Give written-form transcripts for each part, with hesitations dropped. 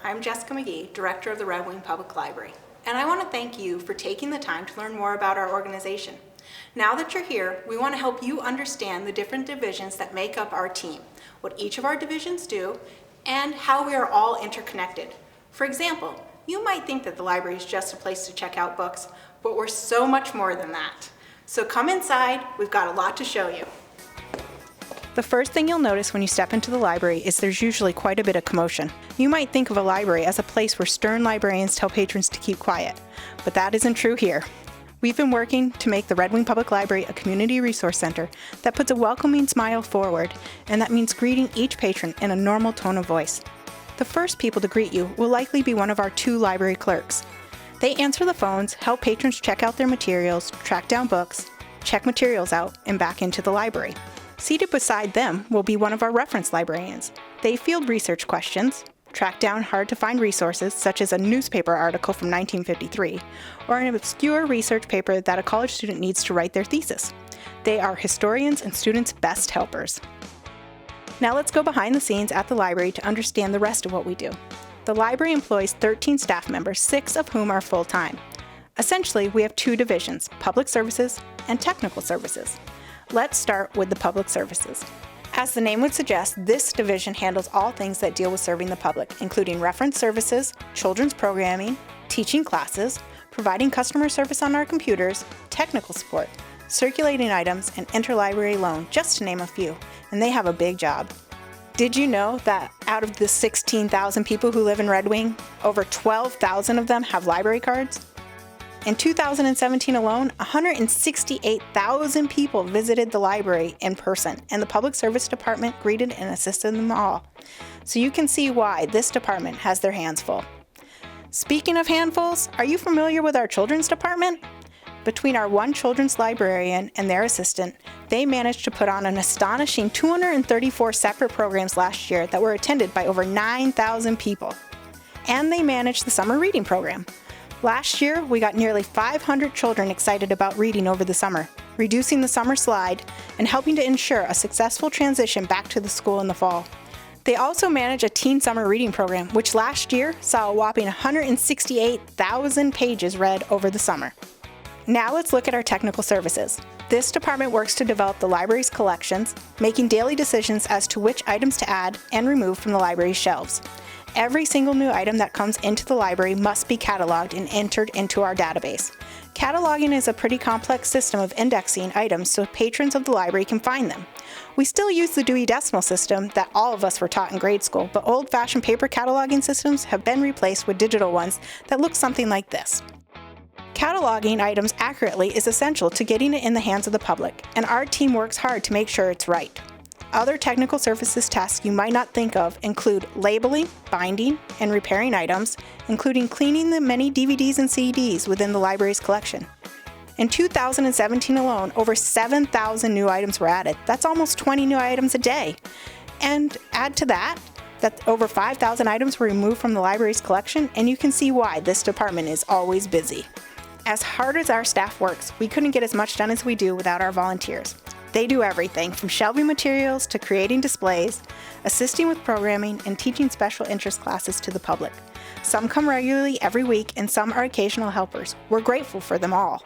I'm Jessica McGee, Director of the Red Wing Public Library, and I want to thank you for taking the time to learn more about our organization. Now that you're here, we want to help you understand the different divisions that make up our team, what each of our divisions do, and how we are all interconnected. For example, you might think that the library is just a place to check out books, but we're so much more than that. So come inside, we've got a lot to show you. The first thing you'll notice when you step into the library is there's usually quite a bit of commotion. You might think of a library as a place where stern librarians tell patrons to keep quiet, but that isn't true here. We've been working to make the Red Wing Public Library a community resource center that puts a welcoming smile forward, and that means greeting each patron in a normal tone of voice. The first people to greet you will likely be one of our 2 library clerks. They answer the phones, help patrons check out their materials, track down books, check materials out, and back into the library. Seated beside them will be one of our reference librarians. They field research questions, track down hard-to-find resources such as a newspaper article from 1953, or an obscure research paper that a college student needs to write their thesis. They are historians and students' best helpers. Now let's go behind the scenes at the library to understand the rest of what we do. The library employs 13 staff members, 6 of whom are full-time. Essentially, we have 2 divisions, public services and technical services. Let's start with the public services. As the name would suggest, this division handles all things that deal with serving the public, including reference services, children's programming, teaching classes, providing customer service on our computers, technical support, circulating items, and interlibrary loan, just to name a few, and they have a big job. Did you know that out of the 16,000 people who live in Red Wing, over 12,000 of them have library cards? In 2017 alone, 168,000 people visited the library in person, and the Public Service Department greeted and assisted them all. So you can see why this department has their hands full. Speaking of handfuls, are you familiar with our Children's Department? Between our 1 children's librarian and their assistant, they managed to put on an astonishing 234 separate programs last year that were attended by over 9,000 people. And they managed the summer reading program. Last year, we got nearly 500 children excited about reading over the summer, reducing the summer slide, and helping to ensure a successful transition back to the school in the fall. They also manage a teen summer reading program, which last year saw a whopping 168,000 pages read over the summer. Now let's look at our technical services. This department works to develop the library's collections, making daily decisions as to which items to add and remove from the library's shelves. Every single new item that comes into the library must be cataloged and entered into our database. Cataloging is a pretty complex system of indexing items so patrons of the library can find them. We still use the Dewey Decimal System that all of us were taught in grade school, but old-fashioned paper cataloging systems have been replaced with digital ones that look something like this. Cataloging items accurately is essential to getting it in the hands of the public, and our team works hard to make sure it's right. Other technical services tasks you might not think of include labeling, binding, and repairing items, including cleaning the many DVDs and CDs within the library's collection. In 2017 alone, over 7,000 new items were added. That's almost 20 new items a day. And add to that over 5,000 items were removed from the library's collection, and you can see why this department is always busy. As hard as our staff works, we couldn't get as much done as we do without our volunteers. They do everything from shelving materials to creating displays, assisting with programming, and teaching special interest classes to the public. Some come regularly every week, and some are occasional helpers. We're grateful for them all.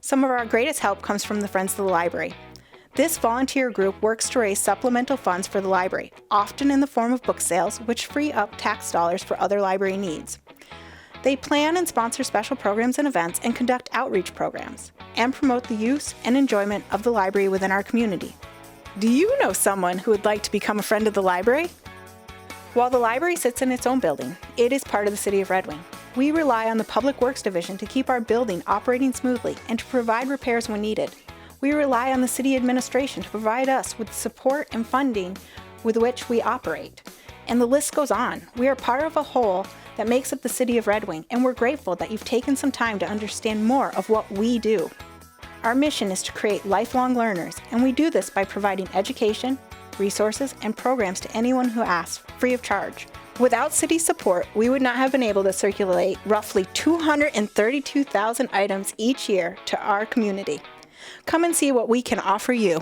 Some of our greatest help comes from the Friends of the Library. This volunteer group works to raise supplemental funds for the library, often in the form of book sales, which free up tax dollars for other library needs. They plan and sponsor special programs and events and conduct outreach programs, and promote the use and enjoyment of the library within our community. Do you know someone who would like to become a friend of the library? While the library sits in its own building, it is part of the City of Red Wing. We rely on the Public Works Division to keep our building operating smoothly and to provide repairs when needed. We rely on the City Administration to provide us with support and funding with which we operate. And the list goes on. We are part of a whole that makes up the City of Red Wing, and we're grateful that you've taken some time to understand more of what we do. Our mission is to create lifelong learners, and we do this by providing education, resources, and programs to anyone who asks, free of charge. Without city support, we would not have been able to circulate roughly 232,000 items each year to our community. Come and see what we can offer you.